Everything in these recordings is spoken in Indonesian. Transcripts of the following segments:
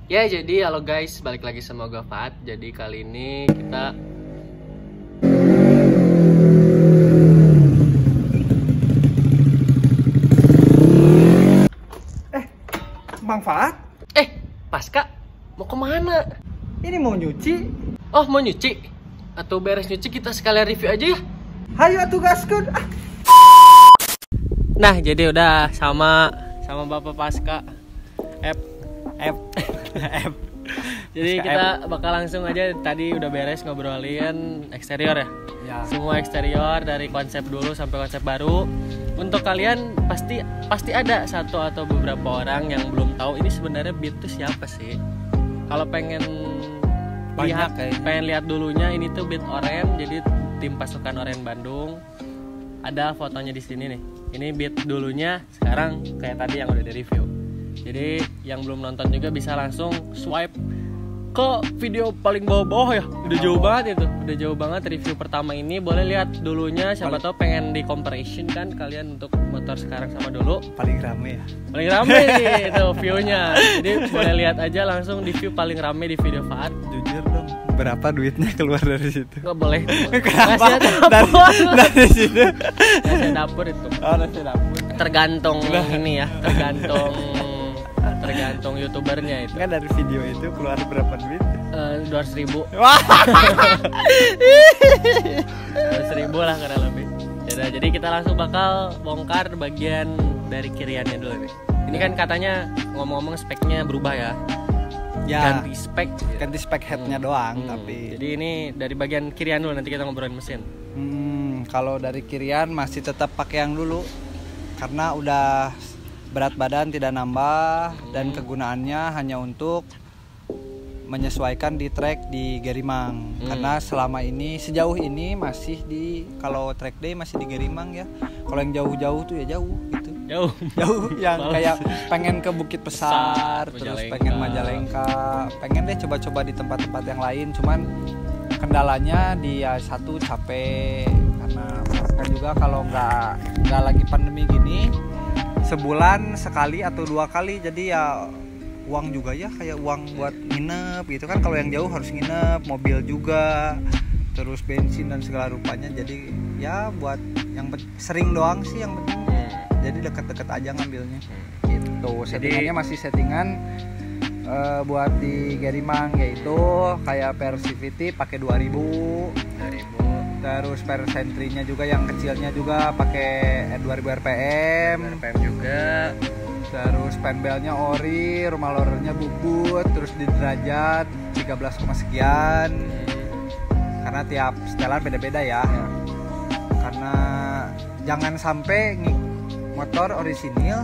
Ya jadi halo guys, balik lagi sama gue Fat. Jadi kali ini kita Bang Fat, Pasca mau kemana? ini mau nyuci. Oh mau nyuci? Atau beres nyuci kita sekalian review aja ya? Hayo atuh gaskeun. Nah jadi udah sama Bapak Pasca F. Jadi kita bakal langsung aja, tadi udah beres ngobrolin eksterior ya. Semua eksterior dari konsep dulu sampai konsep baru. Untuk kalian pasti ada satu atau beberapa orang yang belum tahu ini sebenarnya Beat itu siapa sih. Kalau pengen lihat dulunya, ini tuh Beat Oren, jadi tim pasukan Oren Bandung. Ada fotonya di sini nih. Ini Beat dulunya, sekarang kayak tadi yang udah di review. Jadi yang belum nonton juga bisa langsung swipe ke video paling bawah-bawah ya. Udah jauh banget itu. Udah jauh banget review pertama ini. Boleh lihat dulunya, siapa tahu pengen di comparison kan kalian untuk motor sekarang sama dulu. Paling rame ya. Paling rame nih itu view-nya. Jadi boleh lihat aja langsung di view paling rame di video Faat. Jujur dong, berapa duitnya keluar dari situ? Nggak boleh. Kenapa? Dari situ. Nasi dapur itu. Oh, nasi dapur. Tergantung ini ya, tergantung youtubernya itu. Enggak, dari video itu keluar berapa duit? 200.000. Wah. 200.000 lah kurang lebih. Jadi kita langsung bakal bongkar bagian dari kiriannya dulu nih. Ini kan katanya ngomong-ngomong speknya berubah ya. Ganti spek. Ganti spek headnya doang, tapi. Jadi ini dari bagian kirian dulu, nanti kita ngobrolin mesin. Kalau dari kirian masih tetap pakai yang dulu, karena udah berat badan tidak nambah dan kegunaannya hanya untuk menyesuaikan di trek di Gerimang. Karena selama ini sejauh ini masih kalau track day masih di Gerimang ya. Kalau yang jauh-jauh tuh ya jauh gitu. Jauh yang kayak pengen ke Bukit Besar, terus pengen Majalengka, pengen deh coba-coba di tempat-tempat yang lain. Cuman kendalanya dia satu capek, karena kan juga kalau nggak lagi pandemi gini sebulan sekali atau 2 kali, jadi ya uang juga ya, kayak uang buat nginep gitu kan. Kalau yang jauh harus nginep, mobil juga, terus bensin dan segala rupanya. Jadi ya buat yang sering doang sih yang penting. Jadi deket-deket aja ngambilnya gitu. Settingannya masih settingan buat di Gerimang, yaitu kayak Persivity pakai 2000. Terus per sentrinya juga yang kecilnya juga pakai 2000 RPM juga. Terus penbelnya ori, rumah lorernya bubut, terus di derajat 13, sekian. Karena tiap setelan beda-beda ya. Karena jangan sampai motor orisinil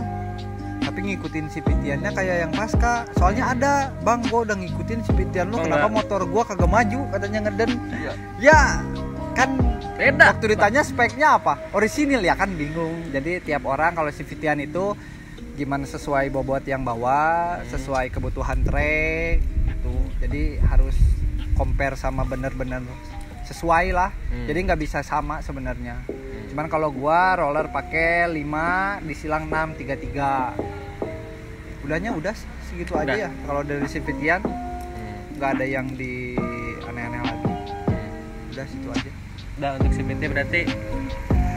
tapi ngikutin CVT-nya kayak yang Pasca. Soalnya ada, "Bang, gua udah ngikutin CVT lu, kenapa motor gua kagak maju?" katanya ngeden. Ya kan beda. Waktu ditanya speknya apa, orisinil ya kan, bingung. Jadi tiap orang kalau CVT-an itu gimana sesuai bobot yang bawa, sesuai kebutuhan trek gitu. Jadi harus compare sama bener-bener sesuai lah. Jadi nggak bisa sama sebenarnya. Cuman kalau gua roller pakai 5, disilang 6, 33. Udahnya udah segitu aja ya. Kalau dari CVT-an nggak ada yang di aneh-aneh lagi. Udah situ aja. Udah, untuk CVT berarti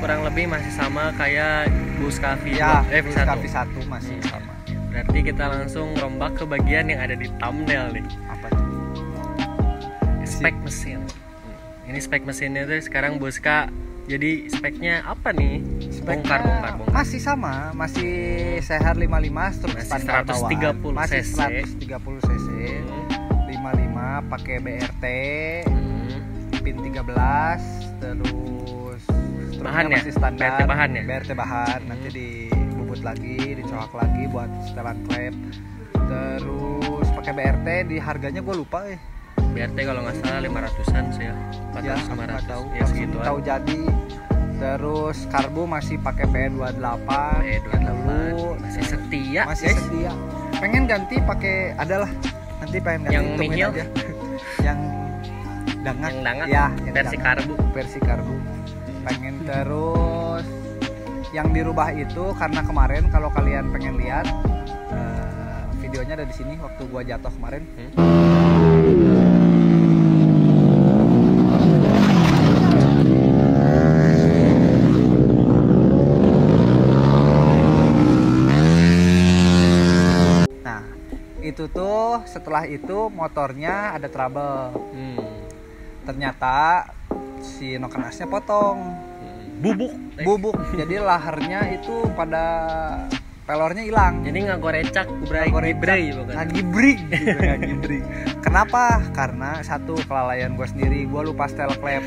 kurang lebih masih sama kayak Busca V1. Busca V1 masih sama. Berarti kita langsung rombak ke bagian yang ada di thumbnail nih. Apa tuh? Spek mesin. Ini spek mesinnya tuh sekarang Busca. Jadi speknya apa nih? Bongkar. Masih sama, masih CHR 55 struk standar bawaan. 130 masih cc. 130 cc. 55 pakai BRT. Pin 13, terus bahan ya? masih standar. BRT bahan. Nanti dibubut lagi, dicoak lagi buat setelan klep. Terus pakai BRT, di harganya gue lupa BRT kalau nggak salah 500-an sih ya. 400 500 tahu. Ya segitu Tahu jadi. Terus karbu masih pakai PE28. Masih setia. Pengen ganti pakai, adalah nanti pengen ganti yang mihil aja. yang dangat ya, versi karbu pengen. Terus yang dirubah itu karena kemarin kalau kalian pengen lihat videonya ada di sini waktu gua jatuh kemarin. Nah, itu tuh setelah itu motornya ada trouble. Ternyata si noken asnya potong. Bubuk. Jadi laharnya itu pada pelornya hilang. Jadi nggak gorecak, ngagibrig gitu, ngagibrig. Kenapa? Karena satu kelalaian gue sendiri, gue lupa setel klep.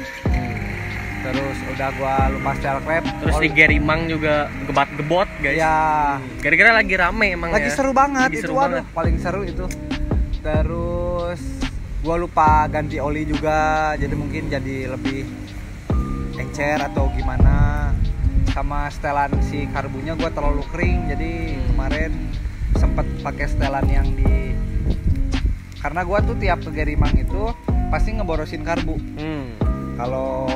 Terus udah gue lupa setel klep. Terus si Gerimang juga gebat-gebot guys. Ya. Gara-gara lagi rame emang lagi ya. seru banget Lagi itu, seru waduh banget. paling seru itu. Terus gue lupa ganti oli juga, jadi mungkin jadi lebih encer atau gimana. Sama setelan si karbunya gue terlalu kering, jadi kemarin sempet pakai setelan yang di, karena gue tuh tiap ke Gerimang itu pasti ngeborosin karbu. Kalau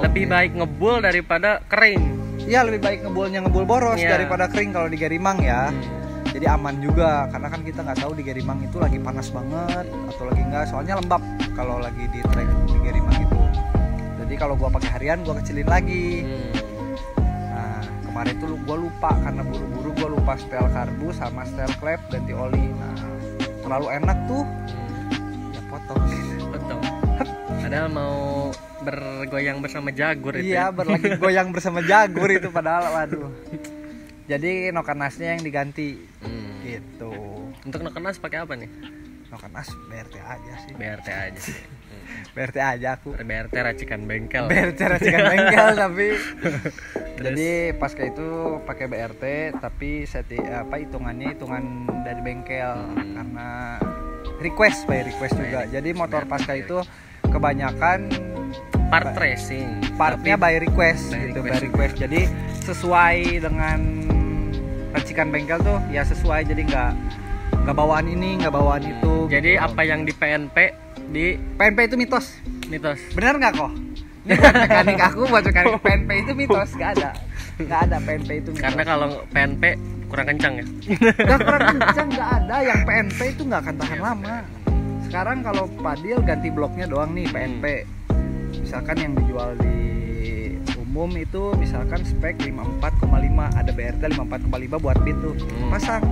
Lebih baik ngebul daripada kering. iya lebih baik ngebul boros daripada kering kalau di Gerimang ya. Jadi aman juga, karena kan kita nggak tahu di Gerimang itu lagi panas banget atau lagi enggak, soalnya lembab kalau lagi di trek di Gerimang itu. Jadi kalau gua pakai harian gua kecilin lagi. Nah kemarin tuh gua lupa, karena buru-buru gua lupa setel karbu sama setel klep ganti oli. Nah terlalu enak tuh, ya potong. Padahal mau bergoyang bersama Jagur itu. Iya, lagi goyang bersama Jagur itu padahal, waduh. Jadi noken asnya yang diganti. Gitu. Untuk noken as pakai apa nih? Noken as BRT aja sih. BRT aja sih. BRT aja aku. BRT racikan bengkel. BRT racikan bengkel tapi. Jadi pas kayak itu pakai BRT tapi hitungannya hitungan dari bengkel karena request juga. Jadi motor pasca itu kebanyakan part racing, partnya by request gitu, by request. Jadi sesuai dengan racikan bengkel tuh ya sesuai, jadi nggak bawaan ini, nggak bawaan itu. Jadi gitu. apa yang di PNP di PNP itu mitos. Bener nggak kok? Ini buat mekanik aku, buat mekanik PNP itu mitos, nggak ada PNP itu mitos. Karena kalau PNP kurang kencang ya. Nggak kurang kencang, nggak ada. Yang PNP itu nggak akan tahan lama. Sekarang kalau Padil ganti bloknya doang nih PNP. Misalkan yang dijual di umum itu misalkan spek 54,5, ada BRT 54,5 buat beat tuh. Pasang.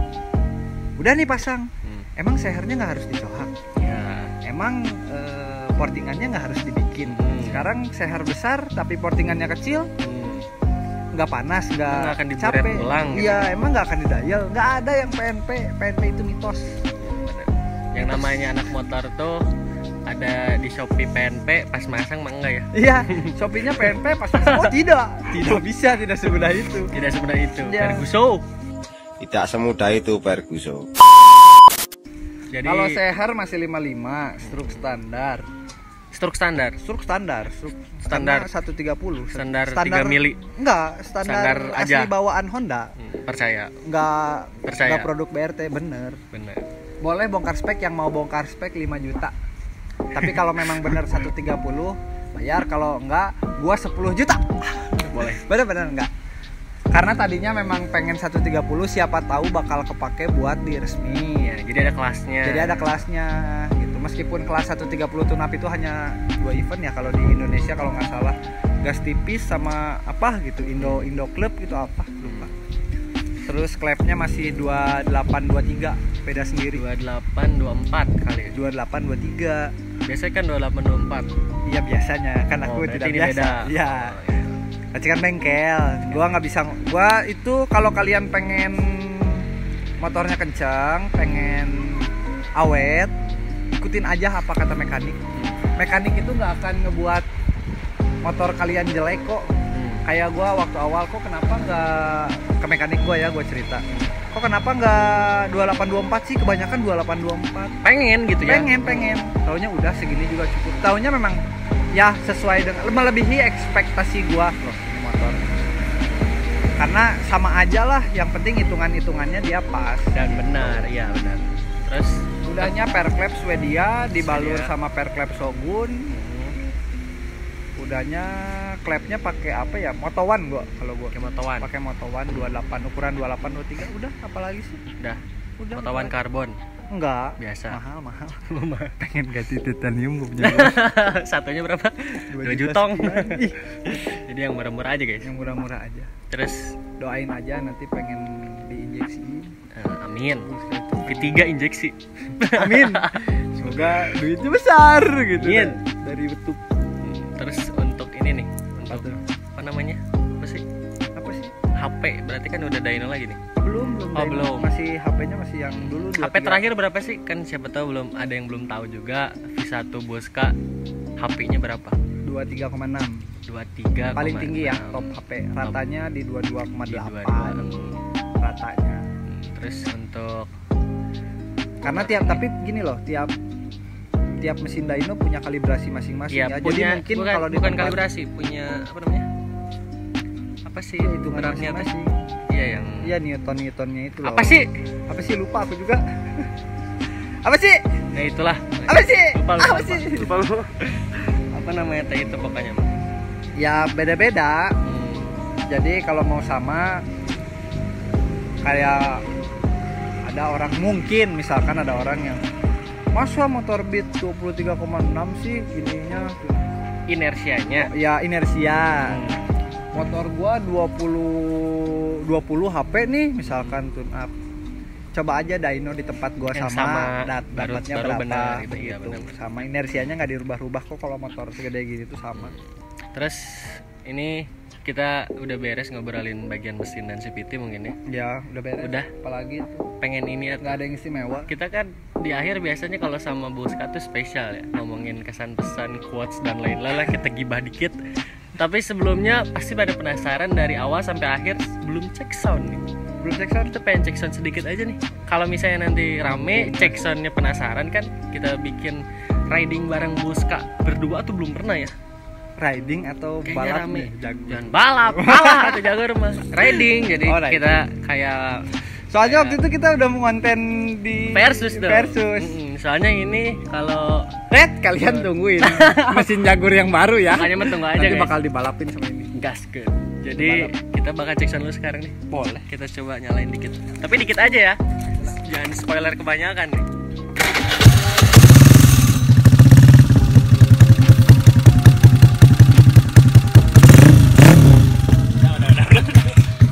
Udah nih pasang. Emang sehernya nggak harus dicohak. Ya. Emang portingannya nggak harus dibikin. Sekarang seher besar tapi portingannya kecil. Nggak panas, nggak akan diburet capek. ulang. Iya, gitu. Emang nggak akan didial. Nggak ada yang PNP itu mitos. Yang namanya anak motor tuh ada di Shopee PNP, pas masang mah enggak ya? Iya, Shopee-nya PNP pas masang. Oh tidak bisa, tidak semudah itu. Tidak semudah itu. Ya. Ferguson. Tidak semudah itu Ferguson. Jadi kalau seher masih 55, struk standar. Struk standar. Standar 130. Standar 3 mili. Enggak, standar asli aja. bawaan Honda. Percaya. Enggak produk BRT, bener. Boleh bongkar spek, yang mau bongkar spek 5 juta. Tapi kalau memang bener 130 bayar, kalau enggak gua 10 juta. Boleh. Bener enggak. Karena tadinya memang pengen 130, siapa tahu bakal kepake buat di resmi. Ya, jadi ada kelasnya. Gitu. Meskipun kelas 130 tunap itu hanya 2 event ya kalau di Indonesia, kalau nggak salah gas tipis sama apa gitu, Indo Club gitu apa lupa. Terus klepnya masih 2823, beda sendiri. 2824 kali ya. 2823. Biasanya kan 2824. Iya biasanya, kan aku tidak biasa. Iya. Racikan bengkel. Gua nggak bisa. Gua itu kalau kalian pengen motornya kencang, pengen awet, ikutin aja apa kata mekanik. Mekanik itu nggak akan ngebuat motor kalian jelek kok. Kayak gue waktu awal, kok kenapa nggak ke mekanik gue ya, gue cerita, kok kenapa nggak 2824 sih, kebanyakan 2824. Pengen gitu ya. Pengen. Taunya udah segini juga cukup. Taunya memang ya sesuai dengan, melebihi ekspektasi gue loh ini motor. Karena sama aja lah, yang penting hitungannya dia pas dan benar, iya benar. Terus udahnya perklep Swedia dibalur sama perklep Shogun. Udahnya klepnya pakai apa ya? Moto1 gua, kalau gua pakai Moto1. Pakai Moto1 28, ukuran 28 23. Udah, apalagi sih? Udah. Potongan karbon Enggak. biasa. Mahal. Pengen ganti titanium gue punya. Satunya berapa? 2 jutong. Jadi yang murah-murah aja guys. Yang murah-murah aja. Terus Doain aja nanti pengen diinjeksi. amin. V3 injeksi. Amin. Semoga duitnya besar gitu. Amin. Dari YouTube. Terus untuk ini nih, Apa tuh? apa namanya? Apa sih? Apa sih? HP berarti kan udah dyno lagi nih. Belum. Oh, belum. Masih HP-nya masih yang dulu. HP terakhir berapa sih? Kan siapa tahu ada yang belum tahu juga. V1 Bosca HP-nya berapa? 23,6. 23. Paling tinggi ya top HP. Ratanya di 22,8. Ratanya. Terus untuk Karena tapi gini loh, tiap mesin dyno punya kalibrasi masing-masing ya. punya, Jadi mungkin bukan, kalau di bukan tempat- kalibrasi, punya apa namanya? Apa sih Ya, hitungan beratnya teh? masing-masing. Iya yang Iya, Newton-Newtonnya itu loh. apa sih? Apa sih, lupa aku juga. Apa sih? Ya itulah. Apa sih? Lupa. Apa sih? Lupa. Apa namanya teh itu pokoknya? Ya beda-beda. Jadi kalau mau sama kayak ada orang, mungkin misalkan ada orang yang masa motor Beat 23,6 sih ininya, Inersianya. ya inersia. Motor gua 20 HP nih misalkan tune up. Coba aja dyno di tempat gua Yang sama, dapatnya baru berapa benar gitu. Iya, gitu. benar. Sama inersianya nggak dirubah-rubah kok kalau motor segede gini tuh sama. Terus ini kita udah beres ngobrolin bagian mesin dan CVT mungkin ya. Ya udah beres. Udah. Apalagi tuh Pengen ini ya. nggak ada yang istimewa. Kita kan di akhir biasanya kalau sama Bosca tuh spesial ya, ngomongin kesan pesan, quotes dan lain-lain lah, kita gibah dikit. Tapi sebelumnya pasti pada penasaran dari awal sampai akhir belum cek sound nih. Belum cek sound? Kita pengen cek sound sedikit aja nih. Kalau misalnya nanti rame cek soundnya penasaran kan, kita bikin riding bareng Bosca berdua tuh belum pernah ya. Riding atau Kayaknya balap rame. nih? Jago. Jangan balap atau jago mah. Riding, jadi Oh, riding. kita kayak Soalnya waktu itu kita udah mau konten di versus dong. Versus. Soalnya ini kalau Red, kalian tungguin mesin Jaguar yang baru ya. makanya mah tunggu aja Nanti guys. bakal dibalapin sama ini. Gas ke. Jadi kita bakal cek sound dulu sekarang nih. Boleh. Kita coba nyalain dikit. Tapi dikit aja ya. Jangan spoiler kebanyakan nih.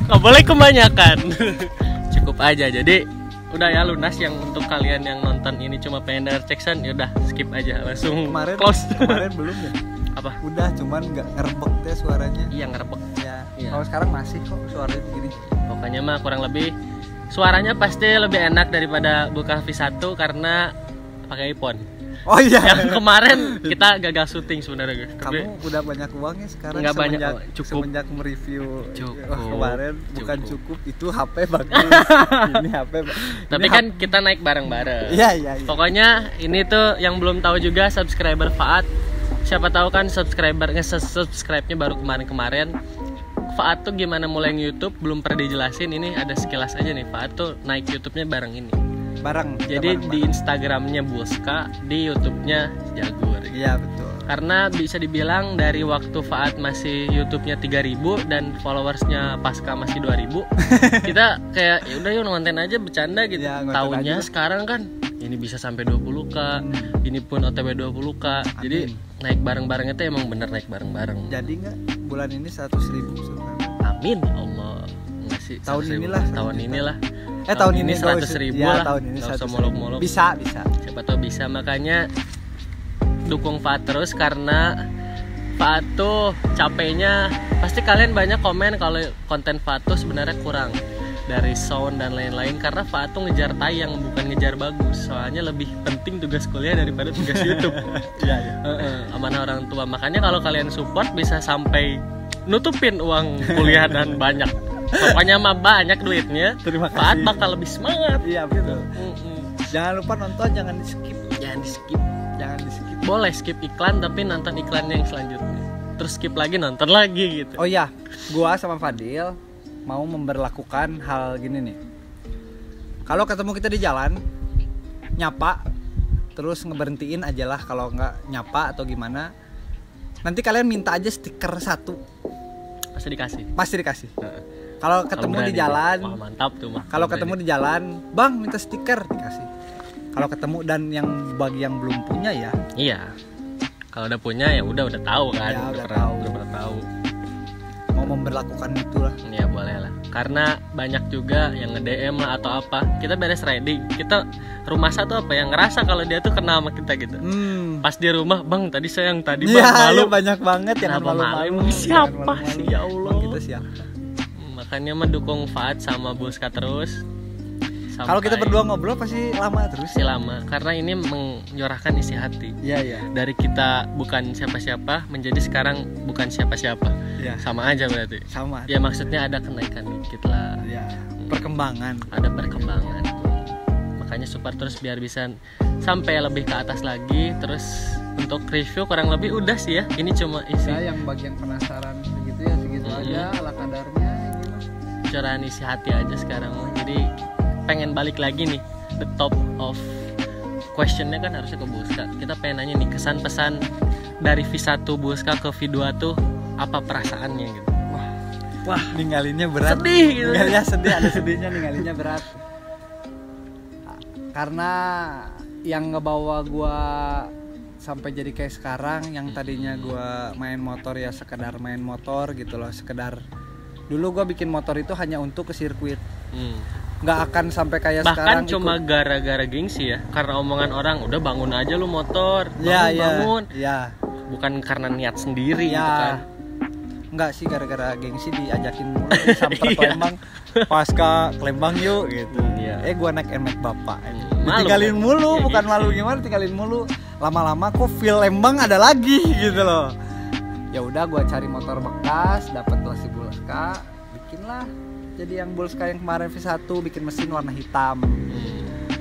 Nggak boleh kebanyakan. Cukup aja. Jadi udah ya lunas. Yang untuk kalian yang nonton ini cuma pengen denger cek sound, yaudah skip aja langsung close. Kemarin belum ya? Apa? Udah, cuman nggak ngerebek deh suaranya. Iya ngerebek. Ya. Iya. Kalau sekarang masih kok suaranya begini. Pokoknya mah kurang lebih suaranya pasti lebih enak daripada Bosca V1 karena pakai iPhone. Oh iya. Yang kemarin kita gagal syuting sebenarnya guys. Tapi Kamu udah banyak uangnya sekarang. Nggak banyak, cukup. Semenjak mereview. Cukup. Wah, kemarin bukan cukup, itu HP bagus. Ini HP. tapi ini kan kita naik bareng-bareng. Iya. Pokoknya ini tuh yang belum tahu juga subscriber Faat. Siapa tahu kan subscribe-nya baru kemarin-kemarin. Faat tuh gimana mulai YouTube belum pernah dijelasin. Ini ada sekilas aja nih. Faat tuh naik YouTube-nya bareng ini. Bareng. Jadi di Instagramnya Bosca, di YouTube-nya Jaguar. Iya betul. Karena bisa dibilang dari waktu Faat masih YouTube-nya 3.000 dan followersnya Pasca masih 2.000, kita kayak ya udah yuk ngonten aja bercanda gitu. Ya, ngonten Tahunnya aja. sekarang kan ini bisa sampai 20k, ini pun OTW 20k. Jadi naik bareng-bareng itu emang bener naik bareng-bareng. Jadi nggak bulan ini 100.000 subscriber? Amin ya Allah. Nggak sih, Tahun 100.000. inilah, Tahun 100 juta. inilah. Tahun ini 100.000 ya, lah. tahun ini Nggak usah 100.000. muluk-muluk. Bisa. Siapa tahu bisa, makanya dukung Faat terus karena Faat tuh capeknya. Pasti kalian banyak komen kalau konten Faat tuh sebenarnya kurang dari sound dan lain-lain karena Faat tuh ngejar tayang bukan ngejar bagus. Soalnya lebih penting tugas kuliah daripada tugas YouTube. Iya. Amanah orang tua. Makanya kalau kalian support bisa sampai nutupin uang kuliah dan banyak. Pokoknya mah banyak duitnya. Terima kasih. Faat bakal lebih semangat. Iya betul. Jangan lupa nonton, jangan di skip. Jangan di skip. Jangan di skip. Boleh skip iklan tapi nonton iklannya yang selanjutnya. Terus skip lagi nonton lagi gitu. Oh iya, gua sama Fadil mau memberlakukan hal gini nih. Kalau ketemu kita di jalan, nyapa, terus ngeberhentiin aja lah. Kalau nggak nyapa atau gimana, nanti kalian minta aja stiker 1. Pasti dikasih. Pasti dikasih. Kalau ketemu berani di jalan, wah mantap tuh mah. kalau ketemu di jalan, bang minta stiker dikasih. Kalau ketemu dan yang bagi yang belum punya ya, Iya. Kalau udah punya ya udah tahu kan. Ya, udah pernah, tahu. udah pernah tahu. mau memberlakukan itulah. Ya boleh lah. Karena banyak juga yang nge-DM lah atau apa. Kita beres riding, kita rumah satu apa yang ngerasa kalau dia tuh kenal sama kita gitu. Pas di rumah, bang tadi saya yang tadi bang Iya, malu. iya, banyak banget yang Kenapa malu? malu-malu. Emang siapa Jangan sih, ya Allah? Emang kita siapa? Makanya mendukung Faat sama Buska terus. Kalau kita berdua ngobrol pasti lama terus. Masih lama karena ini menyurahkan isi hati. Iya, iya. Dari kita bukan siapa-siapa menjadi sekarang bukan siapa-siapa. Iya. Sama aja berarti. Sama. Ya maksudnya ada kenaikan dikit lah. Ya, perkembangan. Ada perkembangan. Makanya support terus biar bisa sampai lebih ke atas lagi. Terus untuk review kurang lebih udah sih ya. Ini cuma isi Saya yang bagian penasaran segitu ya segitu aja ala kadarnya gitu. curahan isi hati aja sekarang mah. Jadi pengen balik lagi nih the top of questionnya kan harusnya ke Buska. Kita pengen nanya nih kesan pesan dari V1 Buska ke V2 tuh apa perasaannya gitu. Wah, ninggalinnya berat. Sedih gitu. Ninggalinnya sedih, ada sedihnya, ninggalinnya berat. Karena yang ngebawa gua sampai jadi kayak sekarang, yang tadinya gua main motor ya sekedar main motor gitu loh, sekedar dulu gua bikin motor itu hanya untuk ke sirkuit. Nggak akan sampai kayak sekarang. Bahkan cuma gara-gara gengsi ya, karena omongan orang udah bangun aja lu motor, bangun. Ya. Bukan karena niat sendiri Ya. gitu kan. Enggak sih, gara-gara gengsi diajakin mulu sampai Klembang. Pasca Klembang yuk gitu. Iya. Gua naik NMAX bapak. Malu, Tinggalin kan? mulu, Ya, bukan gitu. malu gimana, tinggalin mulu. Lama-lama kok feel Lembang ada lagi gitu loh. Ya udah gua cari motor bekas, dapat si Bulska, bikinlah. Jadi yang Bulska yang kemarin V1 bikin mesin warna hitam.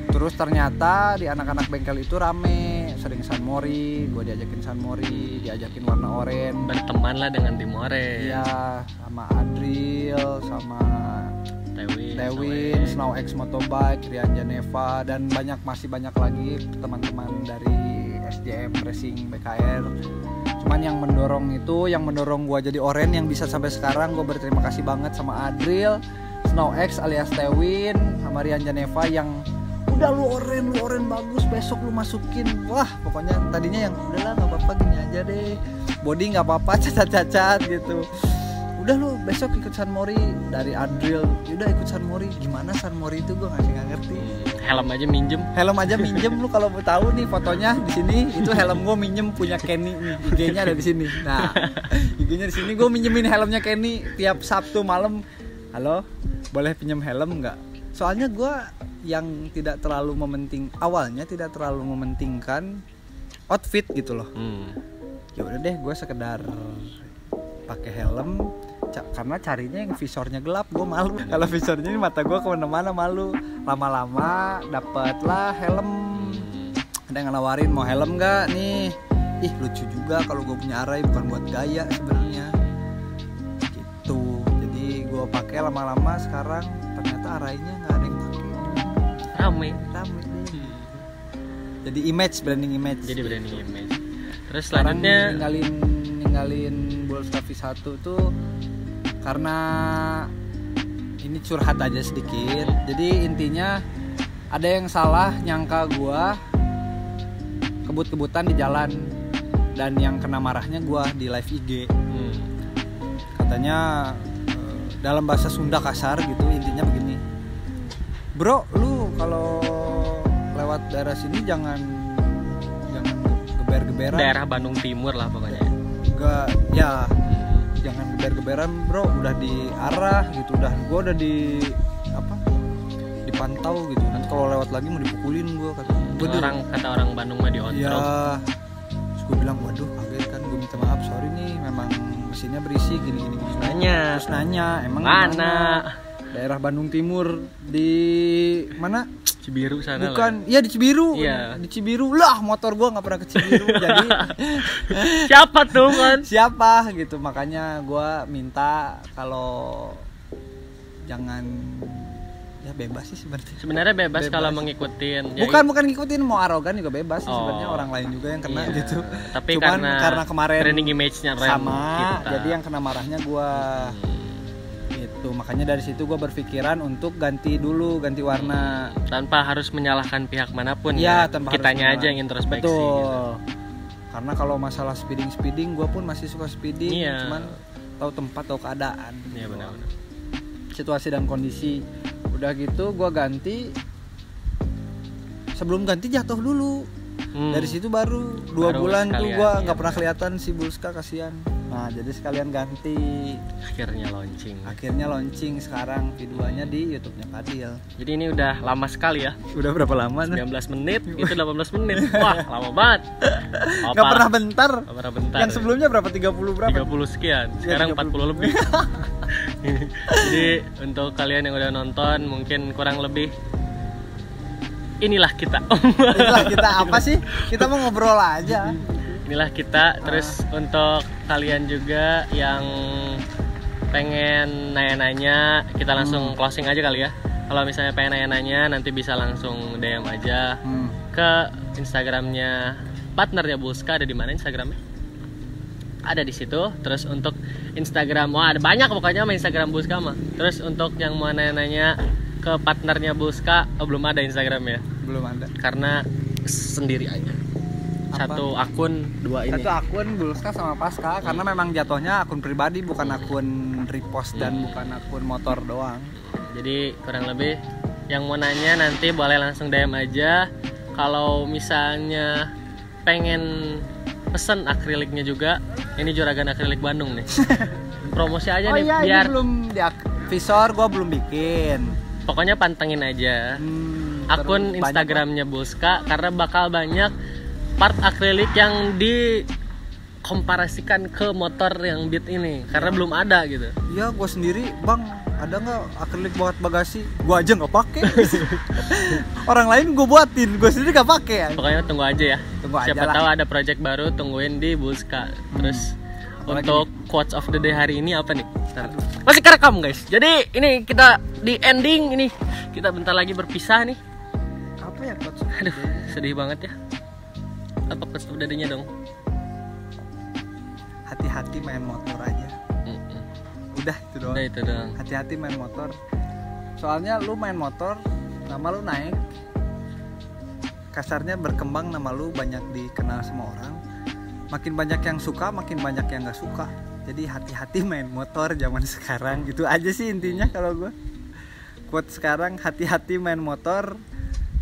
Terus ternyata di anak-anak bengkel itu rame, sering San Mori, gue diajakin San Mori, diajakin warna oranye. Berteman lah dengan tim Oren. Iya, sama Adril, sama Tewin, Snow X Motobike, Rian Janeva, dan masih banyak lagi teman-teman dari SJM Racing BKR. Cuman yang mendorong gua jadi oren yang bisa sampai sekarang, gua berterima kasih banget sama Adril, Snow X alias Tewin, sama Rian Janeva yang udah lu oren bagus, besok lu masukin. Wah, pokoknya tadinya yang udahlah nggak apa-apa gini aja deh, body nggak apa-apa, cacat gitu. Udah lu besok ikut San Mori. Dari Adril, udah ikut San Mori. Gimana San Mori itu gue nggak ngerti. Helm aja minjem. Lu kalau mau tahu nih fotonya di sini, itu helm gue minjem punya Kenny nih. IG-nya ada di sini. Nah, IG-nya di sini, gue minjemin helmnya Kenny tiap Sabtu malam. Halo, boleh pinjam helm nggak? Soalnya gue yang tidak terlalu tidak terlalu mementingkan outfit gitu loh. Ya udah deh, gue sekedar pakai helm karena carinya yang visornya gelap, gue malu. Kalau visornya ini mata gue kemana-mana malu. Lama-lama dapatlah helm. Ada yang nawarin mau helm nggak nih? Ih lucu juga kalau gue punya Arai, bukan buat gaya sebenarnya. Gitu. Jadi gue pakai lama-lama, sekarang ternyata Arainya nggak ada yang pakai. Rame. Jadi branding image. Terus Sekarang selanjutnya ninggalin Bulska V1 tuh karena ini curhat aja sedikit. Jadi intinya ada yang salah nyangka gua kebut-kebutan di jalan, dan yang kena marahnya gua di live IG. Katanya dalam bahasa Sunda kasar gitu, intinya begini. Bro, lu kalau lewat daerah sini jangan geber-geberan. daerah Bandung Timur lah pokoknya. Enggak, ya jangan geber-geberan bro, udah diarah gitu, gua udah dipantau gitu, nanti kalau lewat lagi mau dipukulin gua kata orang Bandung mah diontrol. Ya, terus gua bilang waduh kaget kan, gua minta maaf, sorry nih memang mesinnya berisik gini. Terus nanya emang mana? Daerah Bandung Timur di mana? Cibiru sana. Bukan, iya di Cibiru. Iya. Di Cibiru lah, motor gua nggak pernah ke Cibiru. Jadi Siapa tuh kan? siapa gitu, makanya gua minta kalau jangan, ya bebas sih Sebenarnya bebas kalau mengikutin. Bukan ngikutin, mau arogan juga bebas sih sebenarnya, orang lain juga yang kena iya. gitu. Tapi cuman karena kemarin training image-nya sama kita. jadi yang kena marahnya gua. Itu gitu. Makanya dari situ gue berpikiran untuk ganti warna. Tanpa harus menyalahkan pihak manapun Ya, ya. tanpa Kitanya harus aja yang introspeksi. Betul. Gitu. Karena kalau masalah speeding gue pun masih suka speeding, Iya. cuman tahu tempat, tahu keadaan. Iya benar-benar. Situasi dan kondisi. Udah gitu gue ganti. Sebelum ganti jatuh dulu. Dari situ baru 2 Baru bulan tuh sekalian, gue iya. nggak pernah kelihatan si Bulska, kasihan. Nah jadi sekalian ganti. Akhirnya launching. Sekarang videonya di YouTube-nya Fadil. Jadi ini udah lama sekali ya. Udah berapa lama? 19 menit, itu 18 menit. Wah, lama banget. Nggak pernah bentar. Nggak pernah bentar. Yang sebelumnya berapa? 30 berapa? 30 sekian. Sekarang 30. 40 lebih. Jadi untuk kalian yang udah nonton mungkin kurang lebih inilah kita. Inilah kita apa sih? Kita mau ngobrol aja. Inilah kita. Terus untuk kalian juga yang pengen nanya-nanya, kita langsung closing aja kali ya. Kalau misalnya pengen nanya-nanya, nanti bisa langsung DM aja ke Instagramnya partnernya Bulska. Ada di mana Instagramnya? Ada di situ. Terus untuk Instagram, wah ada banyak pokoknya sama Instagram Bulska mah. Terus untuk yang mau nanya-nanya ke partnernya Bulska, belum ada Instagramnya. Belum ada. Karena sendiri aja. Satu akun, 2 ini. Satu akun Bulska sama Pasca karena memang jatuhnya akun pribadi, bukan akun repost dan bukan akun motor doang. Jadi kurang lebih yang mau nanya nanti boleh langsung DM aja. Kalau misalnya pengen pesen akriliknya juga, ini Juragan Akrilik Bandung nih. Promosi aja nih iya, biar ini belum di visor gua belum bikin. pokoknya pantengin aja akun terus Instagramnya Bulska karena bakal banyak part akrilik yang dikomparasikan ke motor yang Beat ini karena belum ada gitu. Iya, gua sendiri, Bang, ada nggak akrilik buat bagasi? Gua aja nggak pakai. Orang lain gua buatin, gua sendiri nggak pakai. Ya. Pokoknya tunggu aja ya. Tunggu Siapa aja lah. tahu ada project baru, tungguin di Bulska. Terus Apalagi untuk quotes of the day hari ini apa nih? Ntar. Masih kerekam guys. Jadi ini kita di ending ini. Kita bentar lagi berpisah nih. Apa ya, Coach? Aduh, sedih banget ya. Apa quotes of the day-nya dong? Hati-hati main motor aja. Udah itu doang. Udah itu doang. Hati-hati main motor. Soalnya lu main motor, nama lu naik. Kasarnya berkembang, nama lu banyak dikenal sama orang. Makin banyak yang suka, makin banyak yang gak suka. Jadi hati-hati main motor zaman sekarang. Itu aja sih intinya kalau gue. Quote sekarang, hati-hati main motor.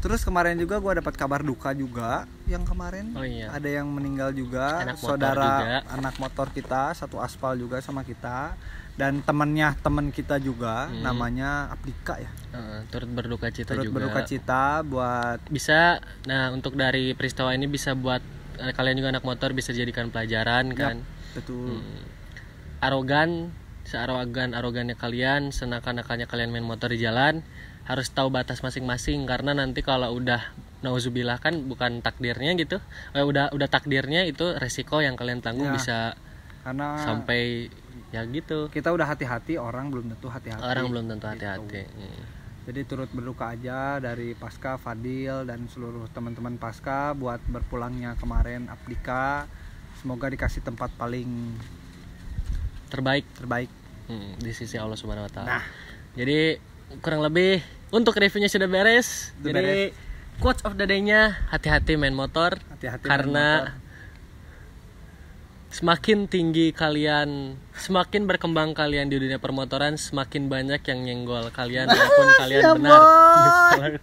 Terus kemarin juga gue dapat kabar duka juga. Yang kemarin Oh iya. ada yang meninggal juga. Anak motor Saudara juga. anak motor kita, satu aspal juga sama kita. Dan temennya temen kita juga, namanya Abdika ya. Turut berduka cita Turut juga. berduka cita buat Bisa, nah untuk dari peristiwa ini bisa buat kalian juga anak motor bisa jadikan pelajaran kan. betul. Searogannya kalian, senakan-nakannya kalian main motor di jalan, harus tahu batas masing-masing karena nanti kalau udah nauzubillah kan bukan takdirnya gitu. Udah takdirnya itu resiko yang kalian tanggung Ya, bisa karena sampai ya gitu. kita udah hati-hati, orang belum tentu hati-hati. Orang belum tentu hati-hati. Jadi turut berduka aja dari Pasca, Fadil dan seluruh teman-teman Pasca buat berpulangnya kemarin Abdika. Semoga dikasih tempat paling Terbaik terbaik. di sisi Allah Subhanahu wa taala. Nah. Jadi kurang lebih untuk reviewnya sudah beres. Sudah Jadi quotes of the day-nya hati-hati main motor. Hati-hati Karena main motor. semakin tinggi kalian, semakin berkembang kalian di dunia permotoran, semakin banyak yang nyenggol kalian walaupun kalian Siap, benar. boy.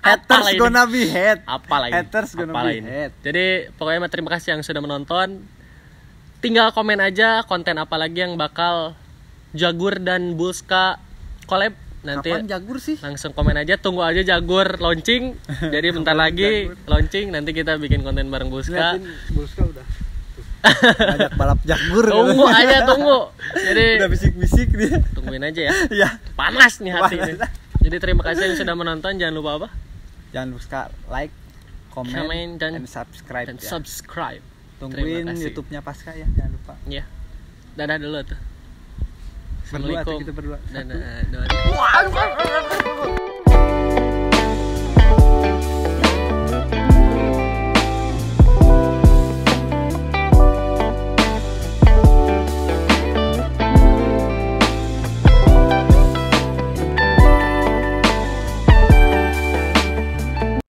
Haters Apalah ini? gonna be hate. Apalah ini? Haters gonna Apalah be ini? hate. Jadi pokoknya terima kasih yang sudah menonton. Tinggal komen aja konten apa lagi yang bakal Jagur dan Bulska collab nanti. Kapan Jagur sih? Langsung komen aja, tunggu aja Jagur launching. Jadi bentar Kapan lagi Jagur? launching, nanti kita bikin konten bareng Bulska. Liatin, Bulska udah ajak balap Jagur. Tunggu aja, tunggu. Jadi Udah bisik-bisik dia. tungguin aja ya. Ya. Panas nih hati ini. Panas. Jadi terima kasih yang sudah menonton. Jangan lupa apa? Jangan lupa like, Comment, comment, dan dan subscribe Dan ya. subscribe. Tungguin Terima kasih. YouTube-nya Pasca ya, jangan lupa. Ya. Dadah dulu tuh. Berdua tuh, Assalamualaikum. kita berdua. Dan doa.